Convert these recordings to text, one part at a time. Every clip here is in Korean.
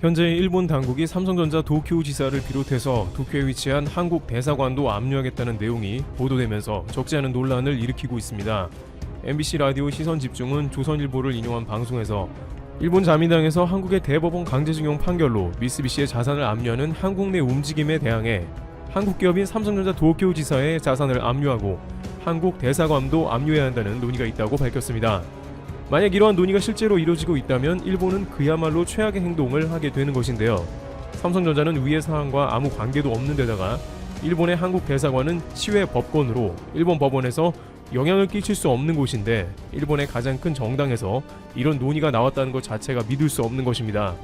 현재 일본 당국이 삼성전자 도쿄지사를 비롯해서 도쿄에 위치한 한국 대사관도 압류하겠다는 내용이 보도되면서 적지 않은 논란을 일으키고 있습니다. MBC 라디오 시선집중은 조선일보를 인용한 방송에서 일본 자민당에서 한국의 대법원 강제징용 판결로 미쓰비시의 자산을 압류하는 한국 내 움직임에 대항해 한국 기업인 삼성전자 도쿄지사의 자산을 압류하고 한국 대사관도 압류해야 한다는 논의가 있다고 밝혔습니다. 만약 이러한 논의가 실제로 이루어지고 있다면 일본은 그야말로 최악의 행동을 하게 되는 것인데요. 삼성전자는 위의 사항과 아무 관계도 없는 데다가 일본의 한국 대사관은 치외 법권으로 일본 법원에서 영향을 끼칠 수 없는 곳인데 일본의 가장 큰 정당에서 이런 논의가 나왔다는 것 자체가 믿을 수 없는 것입니다.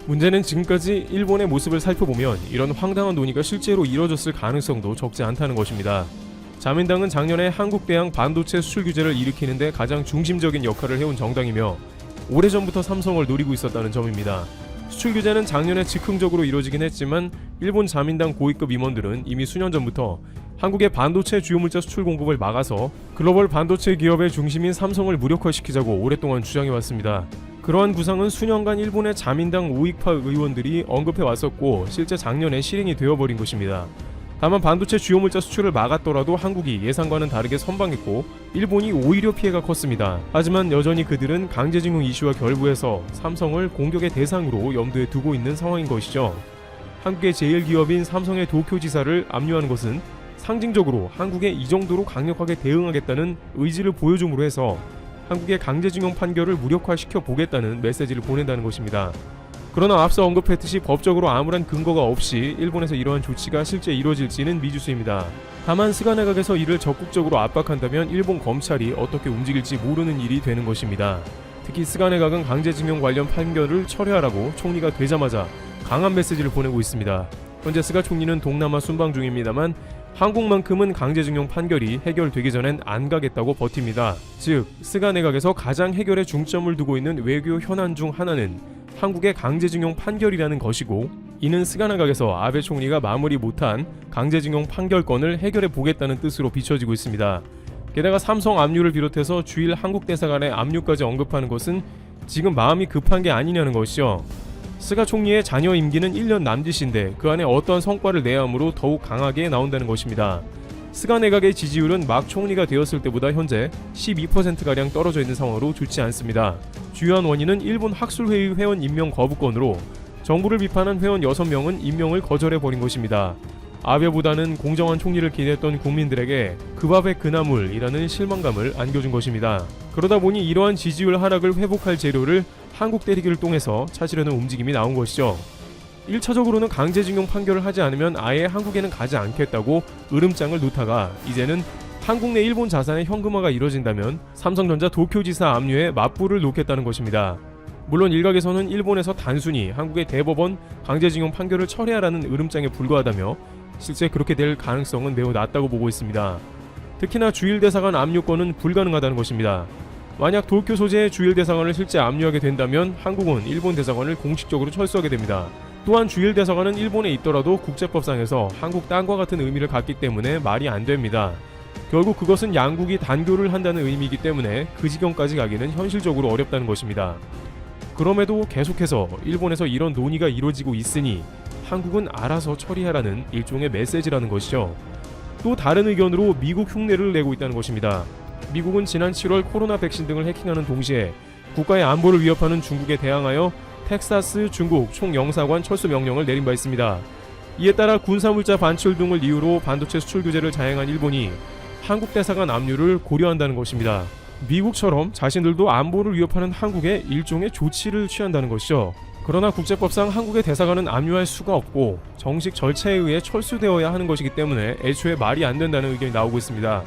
문제는 지금까지 일본의 모습을 살펴보면 이런 황당한 논의가 실제로 이뤄졌을 가능성도 적지 않다는 것입니다. 자민당은 작년에 한국 대항 반도체 수출 규제를 일으키는데 가장 중심적인 역할을 해온 정당이며 오래전부터 삼성을 노리고 있었다는 점입니다. 수출 규제는 작년에 즉흥적으로 이루어지긴 했지만 일본 자민당 고위급 임원들은 이미 수년 전부터 한국의 반도체 주요 물자 수출 공급을 막아서 글로벌 반도체 기업의 중심인 삼성을 무력화시키자고 오랫동안 주장해왔습니다. 그러한 구상은 수년간 일본의 자민당 우익파 의원들이 언급해왔었고 실제 작년에 실행이 되어버린 것입니다. 다만 반도체 주요 물자 수출을 막았더라도 한국이 예상과는 다르게 선방했고 일본이 오히려 피해가 컸습니다. 하지만 여전히 그들은 강제징용 이슈와 결부해서 삼성을 공격의 대상으로 염두에 두고 있는 상황인 것이죠. 한국의 제1기업인 삼성의 도쿄지사를 압류하는 것은 상징적으로 한국에 이 정도로 강력하게 대응하겠다는 의지를 보여줌으로 해서 한국의 강제징용 판결을 무력화시켜 보겠다는 메시지를 보낸다는 것입니다. 그러나 앞서 언급했듯이 법적으로 아무런 근거가 없이 일본에서 이러한 조치가 실제 이루어질지는 미지수입니다. 다만 스가 내각에서 이를 적극적으로 압박한다면 일본 검찰이 어떻게 움직일지 모르는 일이 되는 것입니다. 특히 스가 내각은 강제징용 관련 판결을 철회하라고 총리가 되자마자 강한 메시지를 보내고 있습니다. 현재 스가 총리는 동남아 순방 중입니다만 한국만큼은 강제징용 판결이 해결되기 전엔 안 가겠다고 버팁니다. 즉 스가 내각에서 가장 해결에 중점을 두고 있는 외교 현안 중 하나는 한국의 강제징용 판결이라는 것이고 이는 스가 내각에서 아베 총리가 마무리 못한 강제징용 판결건을 해결해 보겠다는 뜻으로 비춰지고 있습니다. 게다가 삼성 압류를 비롯해서 주일 한국 대사관의 압류까지 언급하는 것은 지금 마음이 급한 게 아니냐는 것이죠. 스가 총리의 잔여 임기는 1년 남짓인데 그 안에 어떤 성과를 내야 하므로 더욱 강하게 나온다는 것입니다. 스가 내각의 지지율은 막 총리가 되었을 때보다 현재 12%가량 떨어져 있는 상황으로 좋지 않습니다. 주요한 원인은 일본 학술회의 회원 임명 거부권으로 정부를 비판한 회원 6명은 임명을 거절해버린 것입니다. 아베보다는 공정한 총리를 기대했던 국민들에게 그 밥의 그나물이라는 실망감을 안겨준 것입니다. 그러다 보니 이러한 지지율 하락을 회복할 재료를 한국 때리기를 통해서 찾으려는 움직임이 나온 것이죠. 1차적으로는 강제징용 판결을 하지 않으면 아예 한국에는 가지 않겠다고 으름장을 놓다가 이제는 한국 내 일본 자산의 현금화가 이뤄진다면 삼성전자 도쿄지사 압류에 맞불을 놓겠다는 것입니다. 물론 일각에서는 일본에서 단순히 한국의 대법원 강제징용 판결을 철회하라는 으름장에 불과하다며 실제 그렇게 될 가능성은 매우 낮다고 보고 있습니다. 특히나 주일대사관 압류권은 불가능하다는 것입니다. 만약 도쿄 소재의 주일대사관을 실제 압류하게 된다면 한국은 일본 대사관을 공식적으로 철수하게 됩니다. 또한 주일대사관은 일본에 있더라도 국제법상에서 한국 땅과 같은 의미를 갖기 때문에 말이 안 됩니다. 결국 그것은 양국이 단교를 한다는 의미이기 때문에 그 지경까지 가기는 현실적으로 어렵다는 것입니다. 그럼에도 계속해서 일본에서 이런 논의가 이루어지고 있으니 한국은 알아서 처리하라는 일종의 메시지라는 것이죠. 또 다른 의견으로 미국 흉내를 내고 있다는 것입니다. 미국은 지난 7월 코로나 백신 등을 해킹하는 동시에 국가의 안보를 위협하는 중국에 대항하여 텍사스 중국 총영사관 철수 명령을 내린 바 있습니다. 이에 따라 군사물자 반출 등을 이유로 반도체 수출 규제를 자행한 일본이 한국 대사관 압류를 고려한다는 것입니다. 미국처럼 자신들도 안보를 위협하는 한국에 일종의 조치를 취한다는 것이죠. 그러나 국제법상 한국의 대사관은 압류할 수가 없고 정식 절차에 의해 철수되어야 하는 것이기 때문에 애초에 말이 안 된다는 의견이 나오고 있습니다.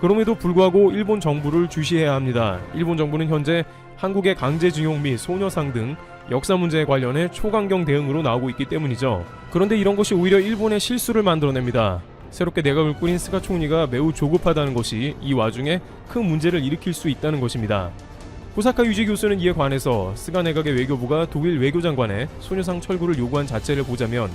그럼에도 불구하고 일본 정부를 주시해야 합니다. 일본 정부는 현재 한국의 강제징용 및 소녀상 등 역사 문제에 관련해 초강경 대응으로 나오고 있기 때문이죠. 그런데 이런 것이 오히려 일본의 실수를 만들어냅니다. 새롭게 내각을 꾸린 스가 총리가 매우 조급하다는 것이 이 와중에 큰 문제를 일으킬 수 있다는 것입니다. 호사카 유지 교수는 이에 관해서 스가 내각의 외교부가 독일 외교장관에 소녀상 철구를 요구한 자체를 보자면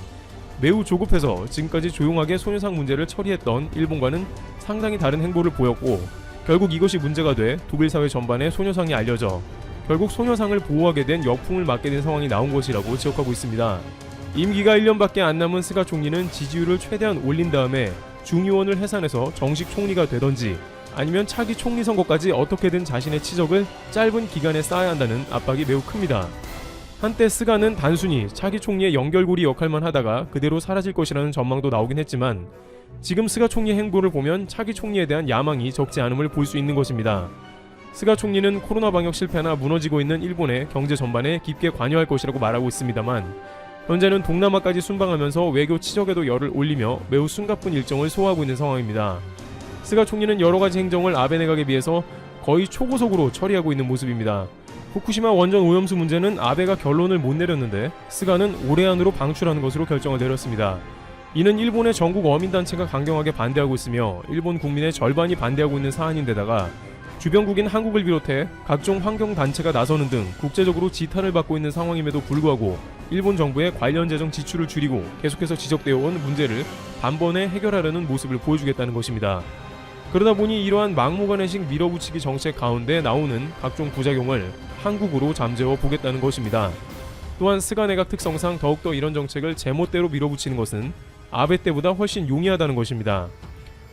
매우 조급해서 지금까지 조용하게 소녀상 문제를 처리했던 일본과는 상당히 다른 행보를 보였고 결국 이것이 문제가 돼 독일 사회 전반에 소녀상이 알려져 결국 소녀상을 보호하게 된 역풍을 맞게 된 상황이 나온 것이라고 지적하고 있습니다. 임기가 1년밖에 안 남은 스가 총리는 지지율을 최대한 올린 다음에 중의원을 해산해서 정식 총리가 되던지 아니면 차기 총리 선거까지 어떻게든 자신의 치적을 짧은 기간에 쌓아야 한다는 압박이 매우 큽니다. 한때 스가는 단순히 차기 총리의 연결고리 역할만 하다가 그대로 사라질 것이라는 전망도 나오긴 했지만 지금 스가 총리의 행보를 보면 차기 총리에 대한 야망이 적지 않음을 볼 수 있는 것입니다. 스가 총리는 코로나 방역 실패나 무너지고 있는 일본의 경제 전반에 깊게 관여할 것이라고 말하고 있습니다만 현재는 동남아까지 순방하면서 외교 치적에도 열을 올리며 매우 숨가쁜 일정을 소화하고 있는 상황입니다. 스가 총리는 여러가지 행정을 아베 내각에 비해서 거의 초고속으로 처리하고 있는 모습입니다. 후쿠시마 원전 오염수 문제는 아베가 결론을 못 내렸는데 스가는 올해 안으로 방출하는 것으로 결정을 내렸습니다. 이는 일본의 전국 어민단체가 강경하게 반대하고 있으며 일본 국민의 절반이 반대하고 있는 사안인데다가 주변국인 한국을 비롯해 각종 환경단체가 나서는 등 국제적으로 지탄을 받고 있는 상황임에도 불구하고 일본 정부의 관련 재정 지출을 줄이고 계속해서 지적되어 온 문제를 단번에 해결하려는 모습을 보여주겠다는 것입니다. 그러다 보니 이러한 막무가내식 밀어붙이기 정책 가운데 나오는 각종 부작용을 한국으로 잠재워 보겠다는 것입니다. 또한 스가 내각 특성상 더욱더 이런 정책을 제멋대로 밀어붙이는 것은 아베 때보다 훨씬 용이하다는 것입니다.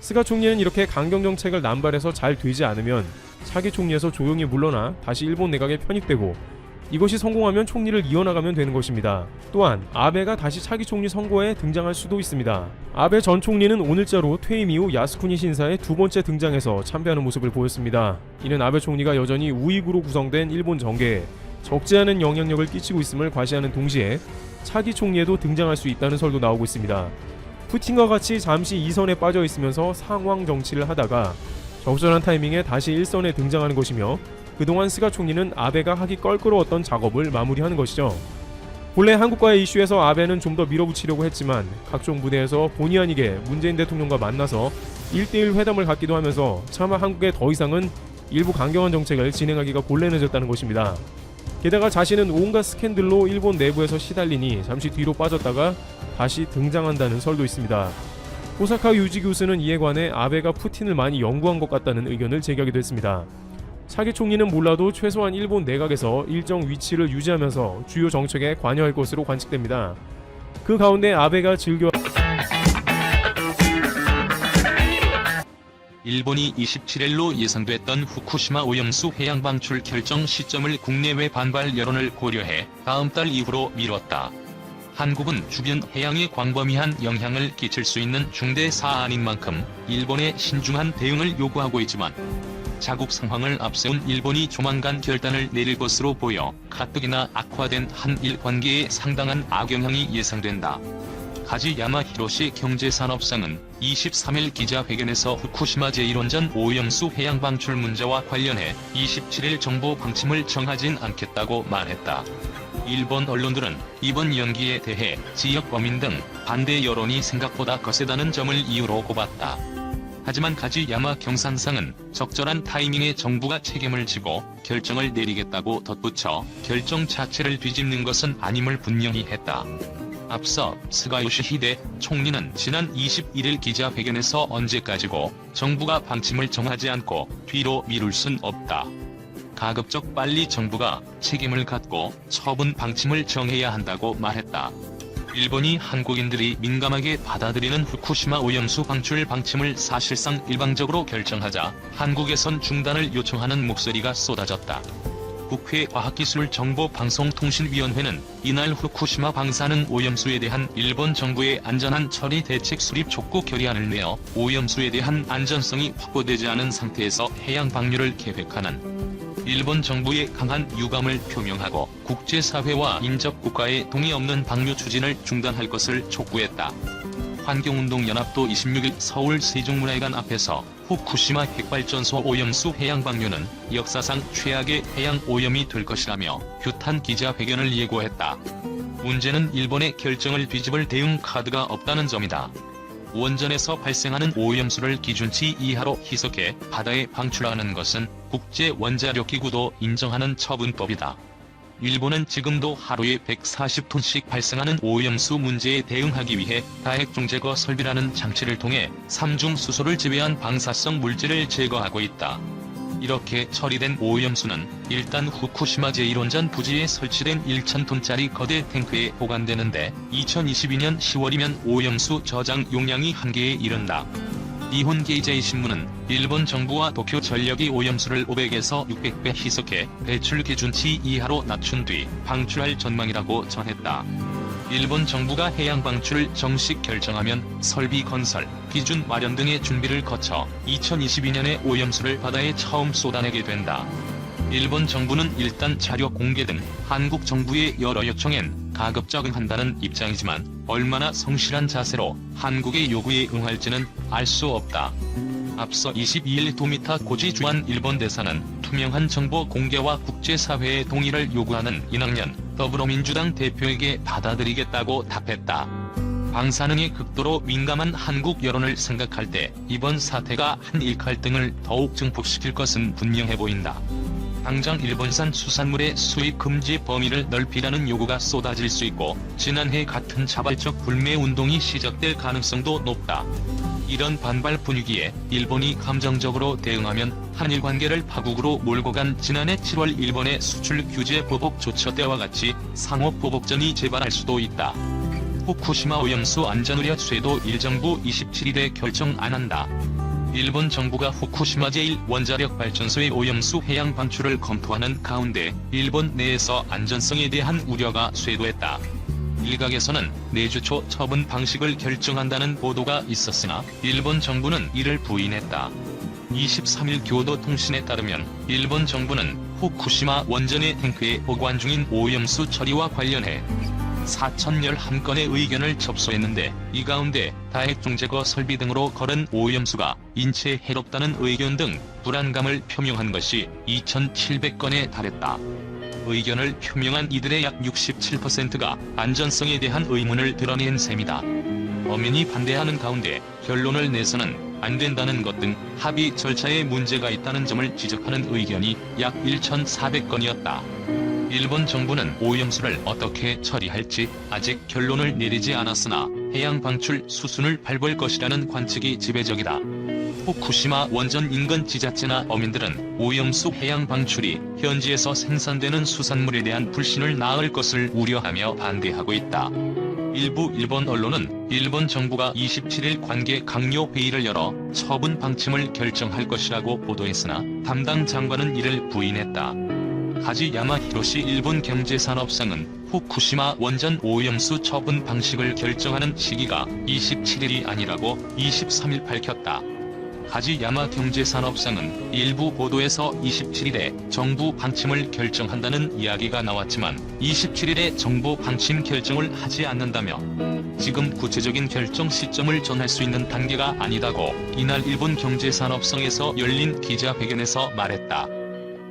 스가 총리는 이렇게 강경 정책을 남발해서 잘 되지 않으면 차기 총리에서 조용히 물러나 다시 일본 내각에 편입되고 이것이 성공하면 총리를 이어나가면 되는 것입니다. 또한 아베가 다시 차기 총리 선거에 등장할 수도 있습니다. 아베 전 총리는 오늘자로 퇴임 이후 야스쿠니 신사에 두 번째 등장해서 참배하는 모습을 보였습니다. 이는 아베 총리가 여전히 우익으로 구성된 일본 정계에 적지 않은 영향력을 끼치고 있음을 과시하는 동시에 차기 총리에도 등장할 수 있다는 설도 나오고 있습니다. 푸틴과 같이 잠시 2선에 빠져 있으면서 상황 정치를 하다가 적절한 타이밍에 다시 1선에 등장하는 것이며 그동안 스가 총리는 아베가 하기 껄끄러웠던 작업을 마무리하는 것이죠. 본래 한국과의 이슈에서 아베는 좀 더 밀어붙이려고 했지만 각종 무대에서 본의 아니게 문재인 대통령과 만나서 1대1 회담을 갖기도 하면서 차마 한국에 더 이상은 일부 강경한 정책을 진행하기가 곤란해졌다는 것입니다. 게다가 자신은 온갖 스캔들로 일본 내부에서 시달리니 잠시 뒤로 빠졌다가 다시 등장한다는 설도 있습니다. 호사카 유지 교수는 이에 관해 아베가 푸틴을 많이 연구한 것 같다는 의견을 제기하기도 했습니다. 차기 총리는 몰라도 최소한 일본 내각에서 일정 위치를 유지하면서 주요 정책에 관여할 것으로 관측됩니다. 그 가운데 아베가 즐겨 일본이 27일로 예상됐던 후쿠시마 오염수 해양 방출 결정 시점을 국내외 반발 여론을 고려해 다음 달 이후로 미뤘다. 한국은 주변 해양에 광범위한 영향을 끼칠 수 있는 중대 사안인 만큼 일본의 신중한 대응을 요구하고 있지만 자국 상황을 앞세운 일본이 조만간 결단을 내릴 것으로 보여 가뜩이나 악화된 한일 관계에 상당한 악영향이 예상된다. 가지야마 히로시 경제산업상은 23일 기자회견에서 후쿠시마 제1원전 오염수 해양 방출 문제와 관련해 27일 정보 방침을 정하진 않겠다고 말했다. 일본 언론들은 이번 연기에 대해 지역 어민 등 반대 여론이 생각보다 거세다는 점을 이유로 꼽았다. 하지만 가지야마 경산상은 적절한 타이밍에 정부가 책임을 지고 결정을 내리겠다고 덧붙여 결정 자체를 뒤집는 것은 아님을 분명히 했다. 앞서 스가 요시히데 총리는 지난 21일 기자회견에서 언제까지고 정부가 방침을 정하지 않고 뒤로 미룰 순 없다. 가급적 빨리 정부가 책임을 갖고 처분 방침을 정해야 한다고 말했다. 일본이 한국인들이 민감하게 받아들이는 후쿠시마 오염수 방출 방침을 사실상 일방적으로 결정하자 한국에선 중단을 요청하는 목소리가 쏟아졌다. 국회 과학기술정보방송통신위원회는 이날 후쿠시마 방사능 오염수에 대한 일본 정부의 안전한 처리 대책 수립 촉구 결의안을 내어 오염수에 대한 안전성이 확보되지 않은 상태에서 해양 방류를 계획하는 일본 정부의 강한 유감을 표명하고 국제사회와 인접국가의 동의 없는 방류 추진을 중단할 것을 촉구했다. 환경운동연합도 26일 서울 세종문화회관 앞에서 후쿠시마 핵발전소 오염수 해양 방류는 역사상 최악의 해양 오염이 될 것이라며 규탄 기자회견을 예고했다. 문제는 일본의 결정을 뒤집을 대응 카드가 없다는 점이다. 원전에서 발생하는 오염수를 기준치 이하로 희석해 바다에 방출하는 것은 국제원자력기구도 인정하는 처분법이다. 일본은 지금도 하루에 140톤씩 발생하는 오염수 문제에 대응하기 위해 다핵종 제거 설비라는 장치를 통해 삼중 수소를 제외한 방사성 물질을 제거하고 있다. 이렇게 처리된 오염수는 일단 후쿠시마 제1원전 부지에 설치된 1,000톤짜리 거대 탱크에 보관되는데 2022년 10월이면 오염수 저장 용량이 한계에 이른다. 니혼 게이제이 신문은 일본 정부와 도쿄 전력이 오염수를 500에서 600배 희석해 배출 기준치 이하로 낮춘 뒤 방출할 전망이라고 전했다. 일본 정부가 해양 방출을 정식 결정하면 설비 건설, 기준 마련 등의 준비를 거쳐 2022년에 오염수를 바다에 처음 쏟아내게 된다. 일본 정부는 일단 자료 공개 등 한국 정부의 여러 요청엔 가급적응한다는 입장이지만 얼마나 성실한 자세로 한국의 요구에 응할지는 알 수 없다. 앞서 22일 도미타 고지 주한 일본 대사는 투명한 정보 공개와 국제사회의 동의를 요구하는 이낙연 더불어민주당 대표에게 받아들이겠다고 답했다. 방사능에 극도로 민감한 한국 여론을 생각할 때 이번 사태가 한일 갈등을 더욱 증폭시킬 것은 분명해 보인다. 당장 일본산 수산물의 수입 금지 범위를 넓히라는 요구가 쏟아질 수 있고 지난해 같은 자발적 불매 운동이 시작될 가능성도 높다. 이런 반발 분위기에 일본이 감정적으로 대응하면 한일 관계를 파국으로 몰고 간 지난해 7월 일본의 수출 규제 보복 조처 때와 같이 상호 보복전이 재발할 수도 있다. 후쿠시마 오염수 안전우려 쇄도 일정부 27일에 결정 안 한다. 일본 정부가 후쿠시마 제1원자력 발전소의 오염수 해양 방출을 검토하는 가운데 일본 내에서 안전성에 대한 우려가 쇄도했다. 일각에서는 내주 초 처분 방식을 결정한다는 보도가 있었으나 일본 정부는 이를 부인했다. 23일 교도통신에 따르면 일본 정부는 후쿠시마 원전의 탱크에 보관 중인 오염수 처리와 관련해 4,011건의 의견을 접수했는데 이 가운데 다핵종 제거 설비 등으로 거른 오염수가 인체에 해롭다는 의견 등 불안감을 표명한 것이 2,700건에 달했다. 의견을 표명한 이들의 약 67%가 안전성에 대한 의문을 드러낸 셈이다. 엄연히 반대하는 가운데 결론을 내서는 안 된다는 것 등 합의 절차에 문제가 있다는 점을 지적하는 의견이 약 1,400건이었다. 일본 정부는 오염수를 어떻게 처리할지 아직 결론을 내리지 않았으나 해양 방출 수순을 밟을 것이라는 관측이 지배적이다. 후쿠시마 원전 인근 지자체나 어민들은 오염수 해양 방출이 현지에서 생산되는 수산물에 대한 불신을 낳을 것을 우려하며 반대하고 있다. 일부 일본 언론은 일본 정부가 27일 관계 강요 회의를 열어 처분 방침을 결정할 것이라고 보도했으나 담당 장관은 이를 부인했다. 하지야마 히로시 일본 경제산업상은 후쿠시마 원전 오염수 처분 방식을 결정하는 시기가 27일이 아니라고 23일 밝혔다. 하지야마 경제산업상은 일부 보도에서 27일에 정부 방침을 결정한다는 이야기가 나왔지만 27일에 정부 방침 결정을 하지 않는다며 지금 구체적인 결정 시점을 전할 수 있는 단계가 아니다고 이날 일본 경제산업성에서 열린 기자회견에서 말했다.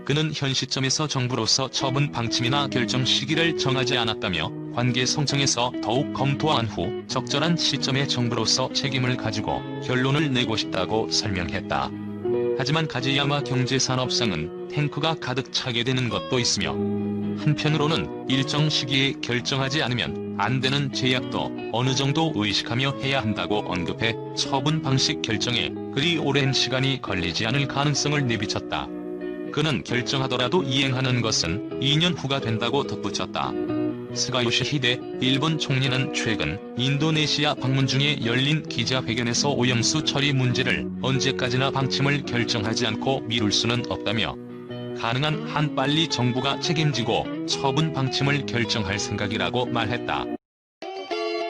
그는 현 시점에서 정부로서 처분 방침이나 결정 시기를 정하지 않았다며 관계 성청에서 더욱 검토한 후 적절한 시점에 정부로서 책임을 가지고 결론을 내고 싶다고 설명했다. 하지만 가지야마 경제산업상은 탱크가 가득 차게 되는 것도 있으며 한편으로는 일정 시기에 결정하지 않으면 안 되는 제약도 어느 정도 의식하며 해야 한다고 언급해 처분 방식 결정에 그리 오랜 시간이 걸리지 않을 가능성을 내비쳤다. 그는 결정하더라도 이행하는 것은 2년 후가 된다고 덧붙였다. 스가 요시히데 일본 총리는 최근 인도네시아 방문 중에 열린 기자회견에서 오염수 처리 문제를 언제까지나 방침을 결정하지 않고 미룰 수는 없다며 가능한 한 빨리 정부가 책임지고 처분 방침을 결정할 생각이라고 말했다.